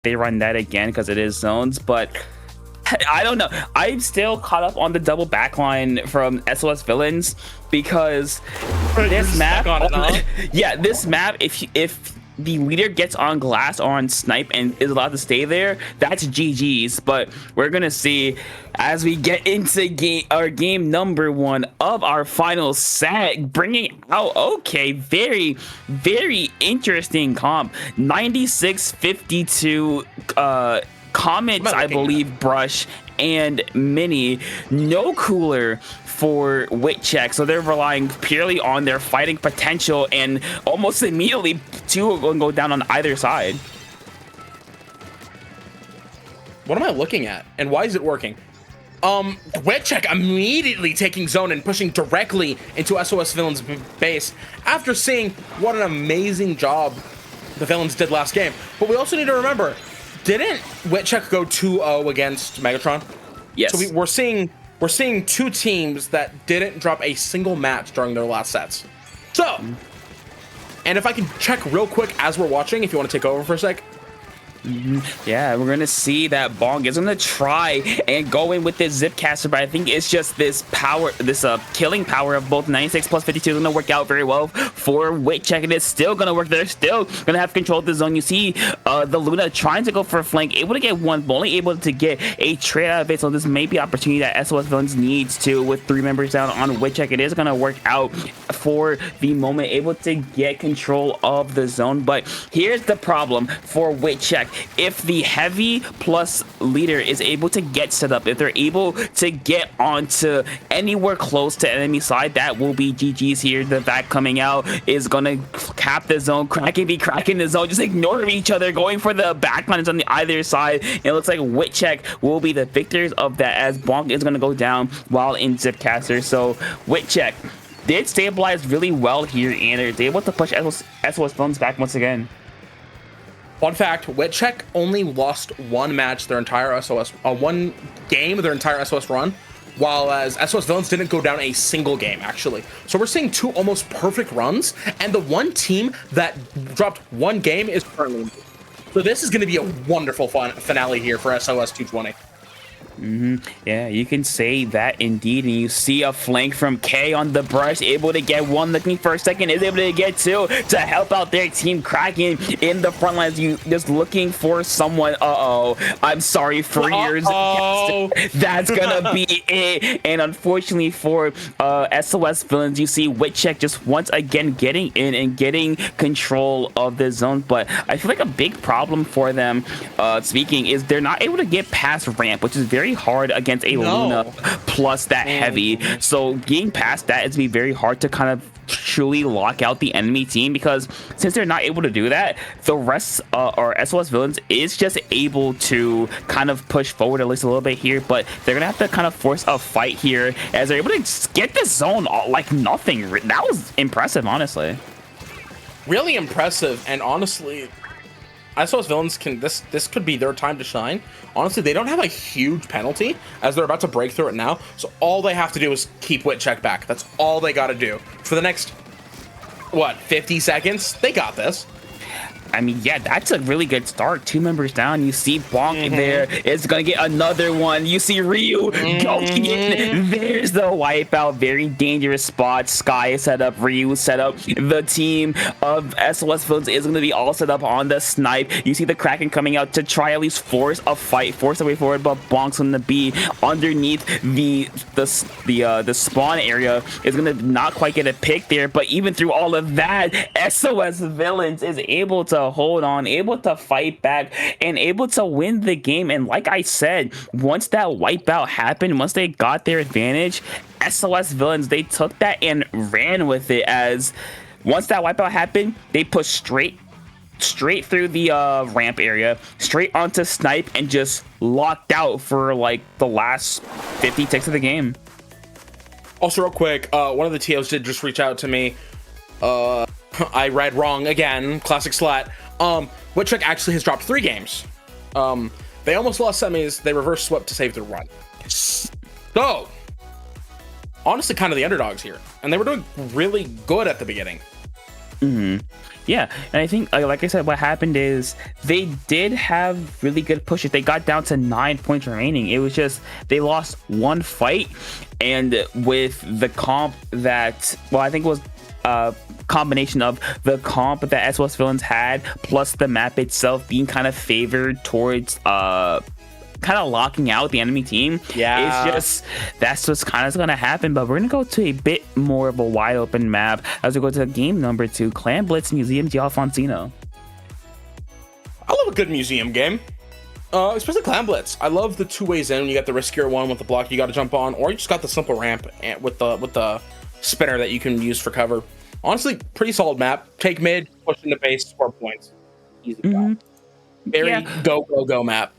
they run that again because it is zones, but I don't know. I'm still caught up on the double backline from SOS Villains because this map, this map, if the leader gets on glass or on snipe and is allowed to stay there, that's GG's. But we're gonna see as we get into game number 1 of our final set, bringing out very interesting comp. 96-52 comments, I believe, Brush and Mini. No cooler for WIT, so they're relying purely on their fighting potential, and almost immediately 2 are going to go down on either side. What am I looking at, and why is it working? WIT immediately taking zone and pushing directly into SOS Villains base after seeing what an amazing job the Villains did last game. But we also need to remember, didn't WIT go 2-0 against Megatron? Yes. So we're seeing 2 teams that didn't drop a single match during their last sets. So, and if I can check real quick as we're watching, if you want to take over for a sec. Yeah, we're gonna see that Bong is gonna try and go in with this Zipcaster, but I think it's just this power, this killing power of both 96 plus 52 is gonna work out very well for WIT, and it's still gonna work. They're still gonna have control of the zone. You see the Luna trying to go for a flank, able to get one, but only able to get a trade out of it. So this may be an opportunity that SOS Villains needs to, with 3 members down on WIT. It is gonna work out for the moment, able to get control of the zone. But here's the problem for WIT. If the heavy plus leader is able to get set up, if they're able to get onto anywhere close to enemy side, that will be GG's here. The back coming out is gonna cap the zone. Kraken be cracking the zone, just ignoring each other, going for the backlines on the either side. It looks like WIT will be the victors of that, as Bonk is gonna go down while in Zipcaster. So WIT did stabilize really well here, and they're able to push SOS Villains back once again. Fun fact, WIT only lost 1 match their entire SOS, 1 game of their entire SOS run, while as SOS Villains didn't go down a single game, actually. So we're seeing 2 almost perfect runs, and the one team that dropped 1 game is currently. So this is going to be a wonderful finale here for SOS 220. Yeah, you can say that indeed. And you see a flank from K on the Brush, able to get 1, looking for a second, is able to get 2 to help out their team. Kraken in the front lines, you just looking for someone. I'm sorry for yours. That's gonna be it. And unfortunately for SOS Villains, you see WIT just once again getting in and getting control of the zone. But I feel like a big problem for them, speaking, is they're not able to get past ramp, which is very hard against a Luna plus that heavy. So getting past that is be very hard to kind of truly lock out the enemy team, because since they're not able to do that, the rest or SOS Villains is just able to kind of push forward at least a little bit here. But they're gonna have to kind of force a fight here, as they're able to get this zone like nothing. That was impressive, honestly. Really impressive. And honestly, SOS Villains can, this could be their time to shine. Honestly, they don't have a huge penalty, as they're about to break through it now. So all they have to do is keep WIT back. That's all they got to do for the next, what, 50 seconds. They got this. I mean, yeah, that's a really good start. 2 members down. You see Bonk there is going to get another one. You see Ryu going in. There's the wipeout. Very dangerous spot. Sky is set up. Ryu set up. The team of SOS Villains is going to be all set up on the snipe. You see the Kraken coming out to try at least force a fight, force a way forward, but Bonk's going to be underneath the spawn area. Is going to not quite get a pick there, but even through all of that, SOS Villains is able to hold on, able to fight back, and able to win the game. And like I said, once that wipeout happened, once they got their advantage, SOS Villains, they took that and ran with it, as once that wipeout happened, they pushed straight through the ramp area, straight onto snipe, and just locked out for like the last 50 ticks of the game. Also, real quick, one of the TOs did just reach out to me. I read wrong again, classic slat. WIT actually has dropped 3 games. They almost lost semis. They reverse swept to save their run. So, honestly, kind of the underdogs here, and they were doing really good at the beginning. Yeah, and I think, like I said, what happened is they did have really good pushes. They got down to 9 points remaining. It was just they lost one fight, and with the comp that, well, I think it was a combination of the comp that SOS Villains had plus the map itself being kind of favored towards kind of locking out the enemy team. Yeah, it's just that's what's kind of gonna happen. But we're gonna go to a bit more of a wide open map as we go to game number 2, Clan Blitz Museum de Alfonsino. I love a good museum game, especially Clan Blitz. I love the two ways in. You got the riskier one with the block you got to jump on, or you just got the simple ramp with the spinner that you can use for cover. Honestly, pretty solid map. Take mid, push into base, score points. Easy job. Very go map.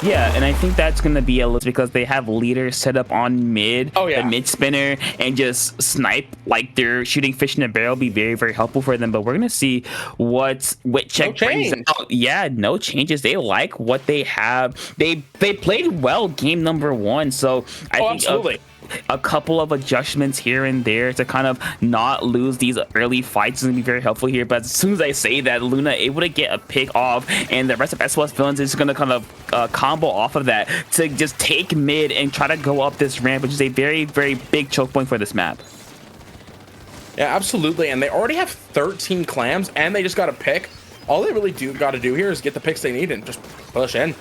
Yeah, and I think that's going to be a little because they have leaders set up on mid, the mid spinner, and just snipe like they're shooting fish in a barrel be very, very helpful for them. But we're going to see what WIT brings out. Yeah, no changes. They like what they have. They played well game number 1. So I think absolutely. A couple of adjustments here and there to kind of not lose these early fights is going to be very helpful here. But as soon as I say that, Luna able to get a pick off, and the rest of SOS Villains is going to kind of combo off of that to just take mid and try to go up this ramp, which is a very, very big choke point for this map. Yeah, absolutely. And they already have 13 clams, and they just got a pick. All they really got to do here is get the picks they need and just push in.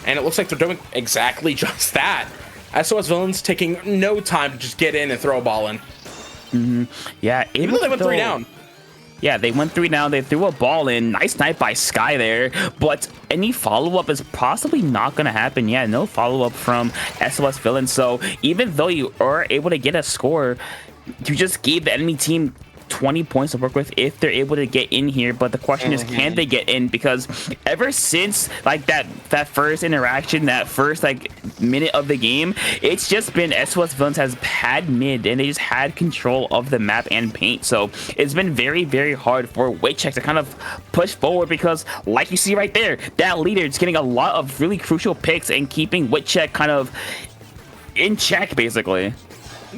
And it looks like they're doing exactly just that. SOS Villains taking no time to just get in and throw a ball in. Yeah, even though they went 3 down. Yeah, they went 3 down. They threw a ball in. Nice snipe by Sky there. But any follow-up is possibly not going to happen. Yeah, no follow-up from SOS Villains. So even though you are able to get a score, you just gave the enemy team 20 points to work with if they're able to get in here. But the question is, can they get in? Because ever since like that first interaction, that first like minute of the game, it's just been SOS Villains has had mid and they just had control of the map and paint. So it's been very, very hard for WIT to kind of push forward, because like you see right there, that leader is getting a lot of really crucial picks and keeping WIT kind of in check basically.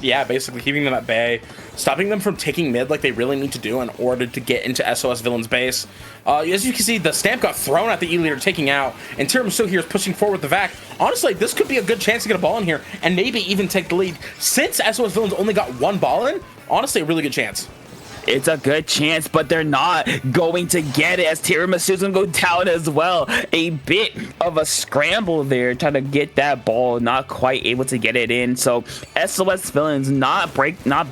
Yeah, basically keeping them at bay, stopping them from taking mid like they really need to do in order to get into SOS Villains base. As you can see, the stamp got thrown at the E leader, taking out, and Tiramisu here is pushing forward the vac. Honestly, this could be a good chance to get a ball in here and maybe even take the lead. Since SOS Villains only got 1 ball in, honestly, a really good chance. It's a good chance, but they're not going to get it as Tiramisu's gonna go down as well. A bit of a scramble there trying to get that ball, not quite able to get it in. So SOS Villains not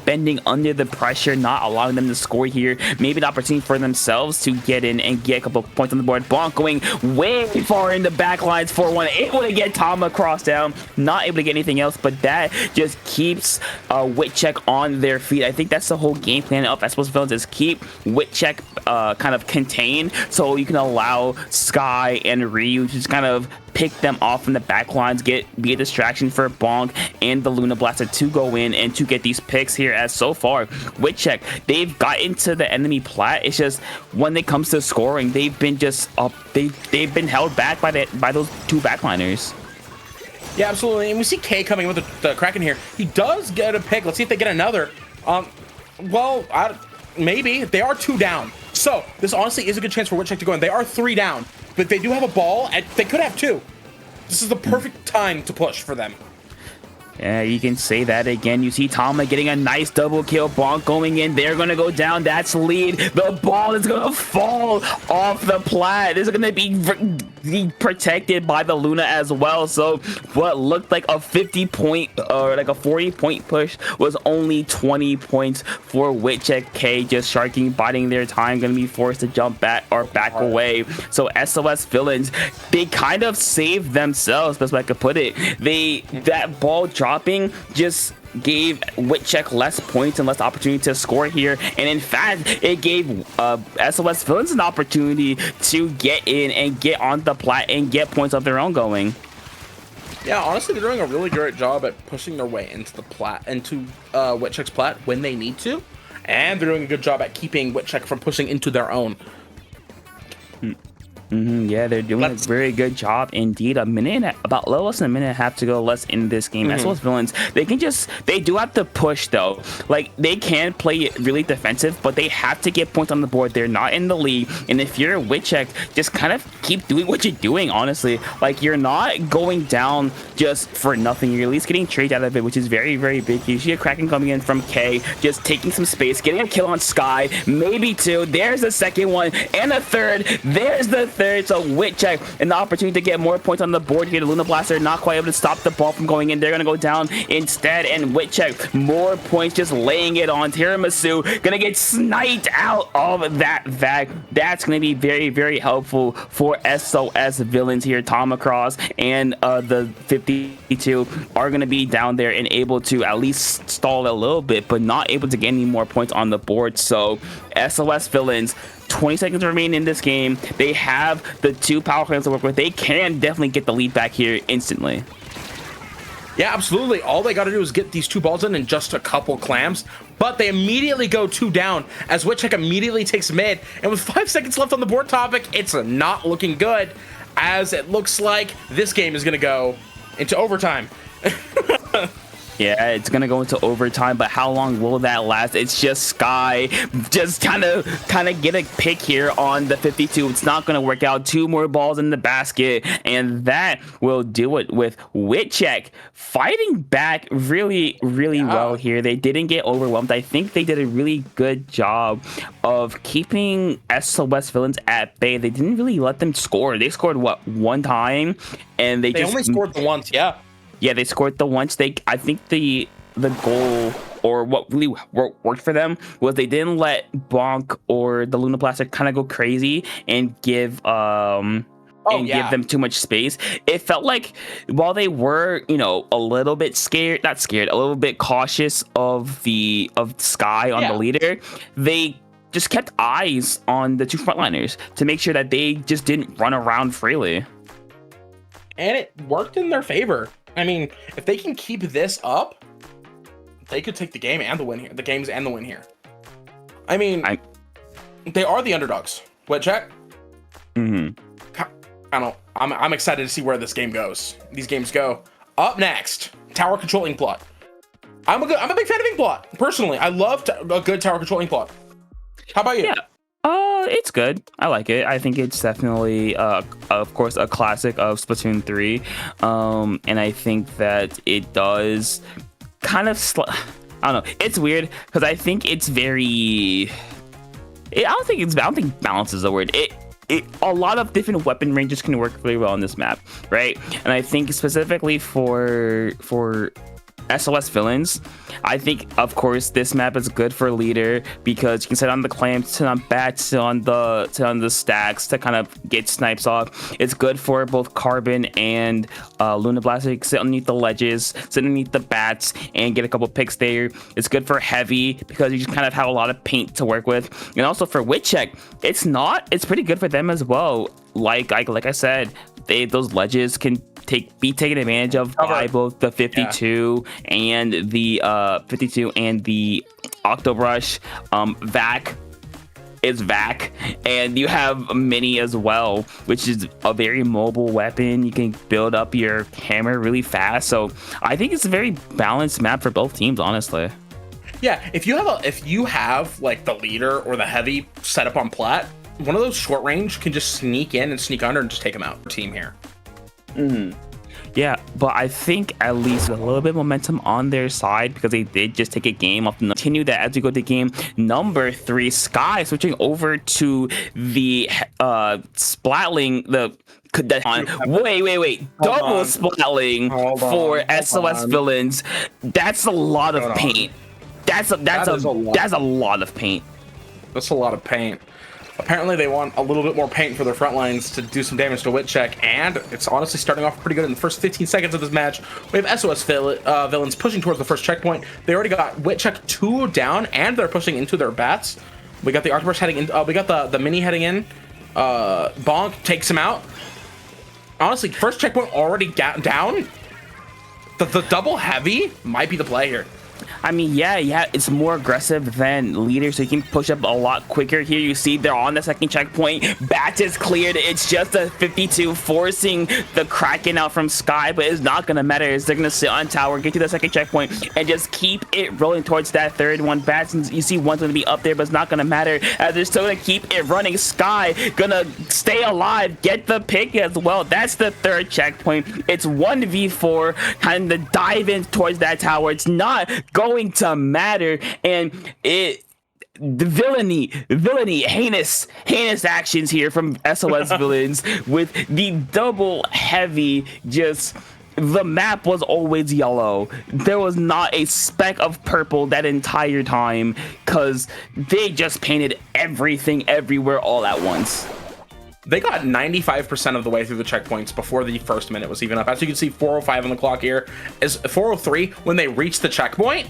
bending under the pressure, not allowing them to score here. Maybe an opportunity for themselves to get in and get a couple of points on the board. Bonk going way far in the back lines, 4-1, able to get Tama cross down, not able to get anything else, but that just keeps WIT on their feet. I think that's the whole game plan of SOS Villains, is keep WIT kind of contained, so you can allow Sky and Ryu to just kind of pick them off from the back lines, be a distraction for Bonk and the Luna Blaster to go in and to get these picks here. As so far, WIT, they've got into the enemy plat. It's just when it comes to scoring, they've been just they've been held back by those 2 backliners. Yeah, absolutely. And we see K coming with the Kraken here. He does get a pick. Let's see if they get another. Well, maybe. They are 2 down. So this honestly is a good chance for WIT to go in. They are 3 down, but they do have a ball, and they could have 2. This is the perfect time to push for them. Yeah, you can say that again. You see Tama getting a nice double kill. Bonk going in. They're going to go down. That's lead. The ball is going to fall off the plat. This is going to be protected by the Luna as well. So what looked like a 50 point or like a 40 point push was only 20 points for WIT. K just sharking, biding their time, going to be forced to jump back or back away. So SOS Villains, they kind of saved themselves, best way I could put it. That ball dropping just gave WIT less points and less opportunity to score here, and in fact it gave SOS Villains an opportunity to get in and get on the plat and get points of their own going. Yeah, honestly, they're doing a really great job at pushing their way into the plat, into WIT plat when they need to, and they're doing a good job at keeping WIT from pushing into their own. Yeah, they're doing a very good job indeed. About a little less than a minute and a half to go less in this game. SOS Villains, they do have to push though. Like, they can play it really defensive, but they have to get points on the board. They're not in the lead, and if you're a WIT check, just kind of keep doing what you're doing, honestly. Like, you're not going down just for nothing. You're at least getting trades out of it, which is very, very big. You see a Kraken coming in from K, just taking some space, getting a kill on Sky, maybe two. There's the second one, and a third. There's the third. So WIT check and the opportunity to get more points on the board here. The Luna Blaster not quite able to stop the ball from going in. They're gonna go down instead, and WIT check more points, just laying it on. Tiramisu gonna get sniped out of that VAC. That's gonna be very, very helpful for SOS Villains here. Tomacross and the 52 are gonna be down there and able to at least stall a little bit, but not able to get any more points on the board. So SOS Villains, 20 seconds remain in this game. They have the 2 power clams to work with. They can definitely get the lead back here instantly. Yeah, absolutely. All they got to do is get these 2 balls in and just a couple clams, but they immediately go 2 down as WIT check immediately takes mid, and with 5 seconds left on the board topic, it's not looking good, as it looks like this game is going to go into overtime. Yeah, it's gonna go into overtime, but how long will that last? It's just Sky just kind of get a pick here on the 52. It's not gonna work out. 2 more balls in the basket, and that will do it with WIT check fighting back really, really well here. They didn't get overwhelmed. I think they did a really good job of keeping SOS Villains at bay. They didn't really let them score. They scored what, 1 time, and they just only scored the once. Yeah, they scored the once. I think the goal, or what really worked for them, was they didn't let Bonk or the Luna Blaster kind of go crazy and give give them too much space. It felt like while they were, a little bit not scared, a little bit cautious of Sky on the leader, they just kept eyes on the 2 frontliners to make sure that they just didn't run around freely. And it worked in their favor. I mean, if they can keep this up, they could take the game and the win here. The games and the win here. I mean, they are the underdogs. WIT check. I don't know. I'm excited to see where this game goes. These games go. Up next, tower control ink plot. I'm a big fan of ink plot. Personally, I love a good tower control ink plot. How about you? Yeah. It's good. I like it. I think it's definitely, of course, a classic of Splatoon 3. And I think that it does kind of, I don't know. It's weird because I think it's very, I don't think balance is the word. A lot of different weapon ranges can work really well on this map, right? And I think specifically for SOS Villains, I think, of course, this map is good for leader because you can sit on the clams, sit on bats, sit on the stacks to kind of get snipes off. It's good for both Carbon and Luna Blaster. You can sit underneath the ledges, sit underneath the bats, and get a couple picks there. It's good for heavy because you just kind of have a lot of paint to work with. And also for WIT check, it's pretty good for them as well. Like I said, those ledges can be taken advantage of by both the 52 and the Octobrush. VAC is VAC, and you have Mini as well, which is a very mobile weapon. You can build up your hammer really fast, so I think it's a very balanced map for both teams, honestly. Yeah, if you have like the leader or the heavy set up on plat, one of those short range can just sneak in and sneak under and just take them out. Team here. Yeah, but I think at least a little bit of momentum on their side because they did just take a game off. Continue that as we go to game number 3. Sky switching over to the Splatling, wait. Double Splatling for SOS Villains. That's a lot of paint. That's a lot of paint. That's a lot of paint. Apparently they want a little bit more paint for their front lines to do some damage to WIT check, and it's honestly starting off pretty good in the first 15 seconds of this match. We have SOS Villains pushing towards the first checkpoint. They already got WIT check 2 down, and they're pushing into their bats. We got the Octopus heading in. We got the Mini heading in. Bonk takes him out. Honestly, first checkpoint already down. The double heavy might be the play here. I mean, yeah, it's more aggressive than leader, so you can push up a lot quicker. Here you see they're on the second checkpoint. Bat is cleared. It's just a 52 forcing the Kraken out from Sky, but it's not gonna matter. They're gonna sit on tower, get to the second checkpoint, and just keep it rolling towards that third one. Bats, you see one's gonna be up there, but it's not gonna matter as they're still gonna keep it running. Sky gonna stay alive, get the pick as well. That's the third checkpoint. It's 1v4, kind of dive in towards that tower. It's not going to matter, and the villainy, heinous actions here from SOS Villains with the double heavy. Just the map was always yellow. There was not a speck of purple that entire time because they just painted everything everywhere all at once. They got 95% of the way through the checkpoints before the first minute was even up. As you can see, 4:05 on the clock here is 4:03 when they reach the checkpoint.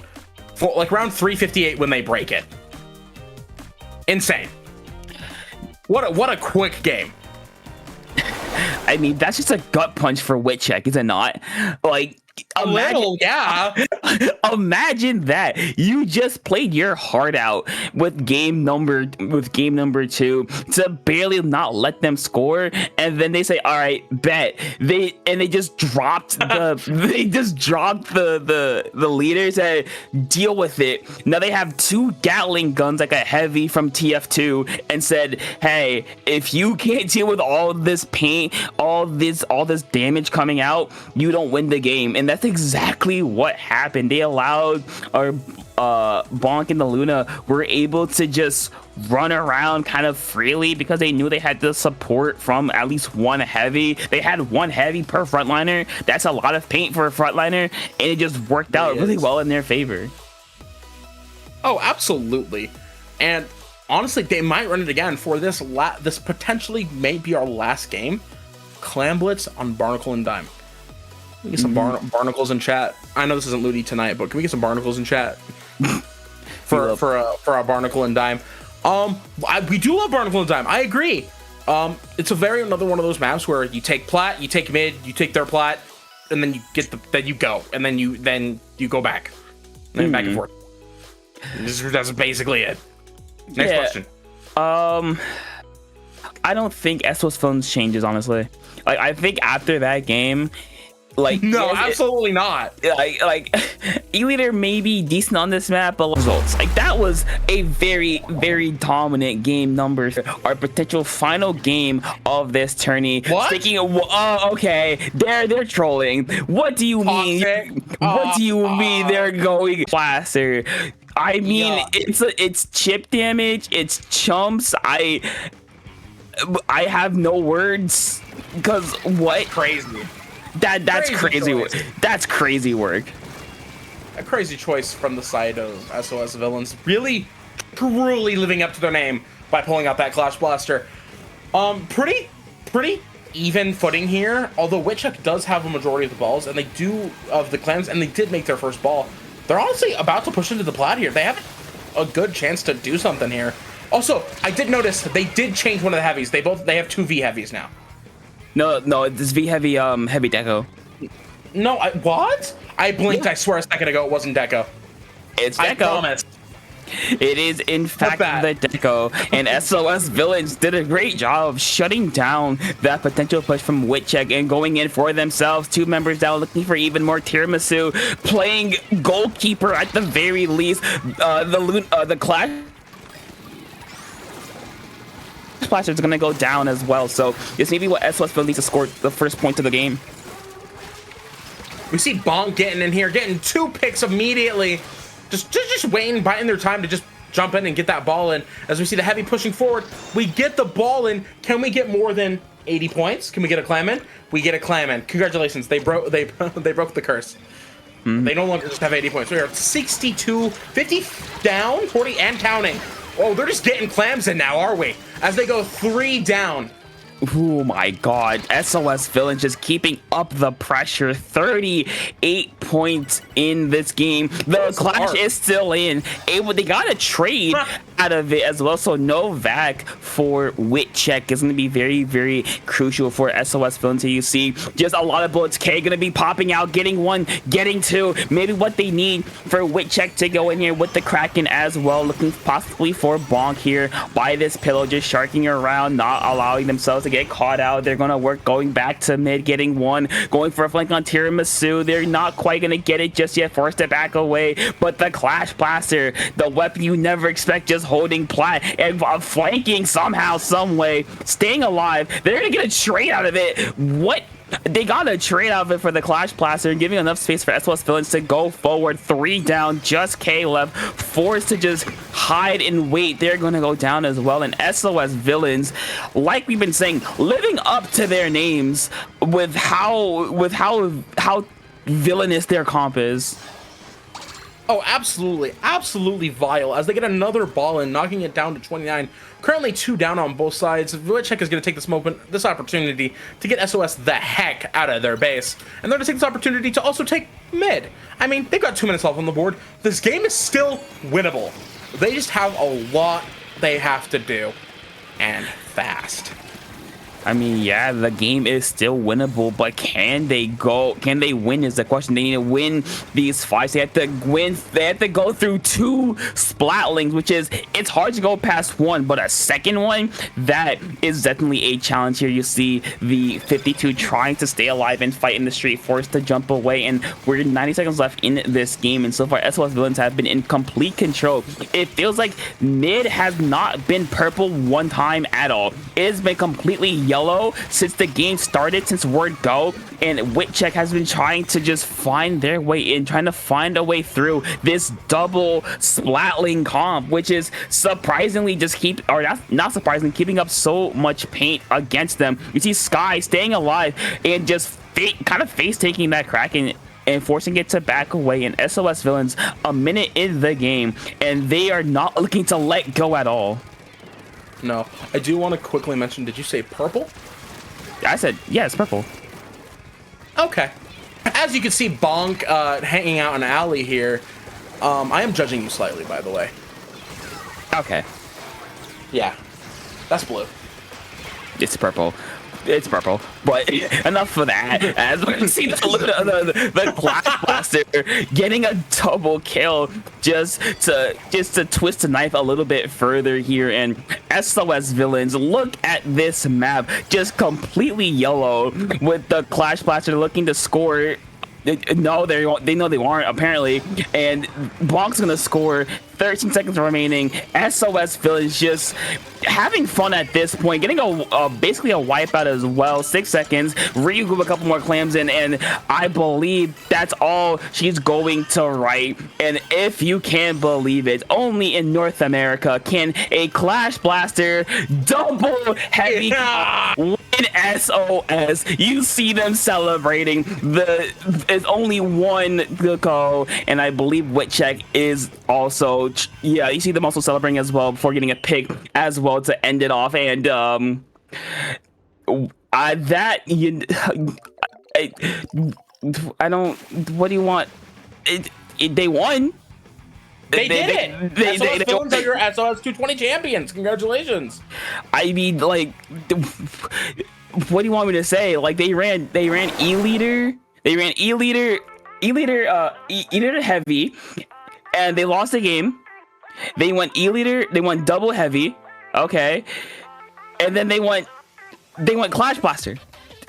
For like around 3:58 when they break it. Insane. What a quick game. I mean, that's just a gut punch for WIT check, is it not? Like, Imagine, yeah. Imagine that you just played your heart out with game number 2 to barely not let them score, and then they say, "All right, bet." They just dropped the the leaders and deal with it. Now they have 2 Gatling guns like a heavy from TF2 and said, "Hey, if you can't deal with all this paint, all this damage coming out, you don't win the game." And that's exactly what happened. They allowed our Bonk and the Luna were able to just run around kind of freely because they knew they had the support from at least one heavy. They had 1 heavy per frontliner. That's a lot of paint for a frontliner, and it just worked out really well in their favor. Oh, absolutely. And honestly, they might run it again for this potentially may be our last game. Clam Blitz on Barnacle and Dime. Can we get some barnacles in chat? I know this isn't Ludi tonight, but can we get some barnacles in chat for our Barnacle and Dime? We do love Barnacle and Dime. I agree. It's another one of those maps where you take plat, you take mid, you take their plat, and then you get then you go, and then you go back, and then back and forth. That's basically it. Next question. I don't think SOS Phones changes, honestly. Like, I think after that game, like, no, absolutely not. Like E-Leader may be decent on this map, but results, like, that was a very, very dominant game number. Our potential final game of this tourney. What? Okay, they're trolling. What do you mean? What do you mean they're going faster? I mean, it's chip damage, it's chumps. I have no words because what? Crazy. That's crazy. That's crazy work. A crazy choice from the side of SOS Villains. Really, truly living up to their name by pulling out that Clash Blaster. Pretty even footing here. Although WIT does have a majority of the balls, and they do of the clans, and they did make their first ball. They're honestly about to push into the plat here. They have a good chance to do something here. Also, I did notice they did change one of the heavies. They have 2 V heavies now. No, it's V heavy heavy deco. No, what? I blinked. I swear a second ago it wasn't deco. It's deco. I promise. It is in fact the deco, and SOS Villains did a great job of shutting down that potential push from WIT and going in for themselves. 2 members down, looking for even more tiramisu, playing goalkeeper at the very least. The Clash Splash is gonna go down as well, so this may be what SOS Villains needs to score the first point of the game. We see Bonk getting in here, getting 2 picks immediately. Just waiting, biding their time to just jump in and get that ball in. As we see the heavy pushing forward, we get the ball in. Can we get more than 80 points? Can we get a clam in? We get a clam in. Congratulations, they broke the curse. They no longer just have 80 points. We are 62, 50 down, 40 and counting. Oh, they're just getting clams in now, are we? As they go 3 down. Oh my god, SOS Villains just keeping up the pressure. 38 points in this game. The Clash is still in. They got a trade out of it as well. So no vac for WIT check is going to be very, very crucial for SoS Villains. Here you see just a lot of bullets. K going to be popping out, getting one, getting two. Maybe what they need for WIT check to go in here with the Kraken as well. Looking possibly for bonk here by this pillow, just sharking around, not allowing themselves to get caught out. They're going to work going back to mid, getting one, going for a flank on Tiramisu. They're not quite going to get it just yet, forced to back away, but the Clash Blaster, the weapon you never expect, just holding plat and flanking somehow, some way, staying alive. They're gonna get a trade out of it. What? They got a trade out of it for the Clash Blaster and giving enough space for SOS Villains to go forward. 3 down, just K left, forced to just hide and wait. They're gonna go down as well. And SOS Villains, like we've been saying, living up to their names with how villainous their comp is. Oh, absolutely. Absolutely vile as they get another ball in, knocking it down to 29. Currently 2 down on both sides. WIT is going to take this opportunity to get SOS the heck out of their base. And they're going to take this opportunity to also take mid. I mean, they've got 2 minutes left on the board. This game is still winnable. They just have a lot they have to do. And fast. I mean, yeah, the game is still winnable, but can they win is the question. They need to win these fights. They have to go through 2 Splatlings, which is, it's hard to go past one, but a second one, that is definitely a challenge here. You see the 52 trying to stay alive and fight in the street, forced to jump away, and we're 90 seconds left in this game, and so far SOS Villains have been in complete control. It feels like mid has not been purple one time at all. It has been completely yellow since the game started, since word go, and WIT has been trying to just find their way in, trying to find a way through this double Splatling comp, which is surprisingly just not surprising, keeping up so much paint against them. You see Sky staying alive and just kind of face taking that Kraken and forcing it to back away, and SOS Villains a minute in the game, and they are not looking to let go at all. No, I do want to quickly mention, did you say purple? I said, yeah, it's purple. Okay. As you can see, Bonk hanging out in an alley here. I am judging you slightly, by the way. Okay. Yeah. That's blue. It's purple. It's purple, but enough for that. As we can see the Clash Blaster getting a double kill just to twist the knife a little bit further here. And SOS Villains, look at this map, just completely yellow with the Clash Blaster looking to score. No, they know they aren't apparently, and Bonk's gonna score. 13 seconds remaining. SOS Villains just having fun at this point, getting basically a wipeout as well. 6 seconds. Ryu with a couple more clams in, and I believe that's all she's going to write. And if you can believe it, only in North America can a Clash Blaster double heavy win SOS. You see them celebrating. There's only one to go, and I believe WIT is also, yeah, you see them also celebrating as well before getting a pick as well to end it off. And I don't, what do you want? They won. They did it. SOS Villains are your SOS 220 champions. Congratulations. I mean, like, what do you want me to say? Like, they ran E-Leader. They ran E-Leader heavy, and they lost the game. They went E-Leader, they went double heavy, okay, and then they went Clash Blaster.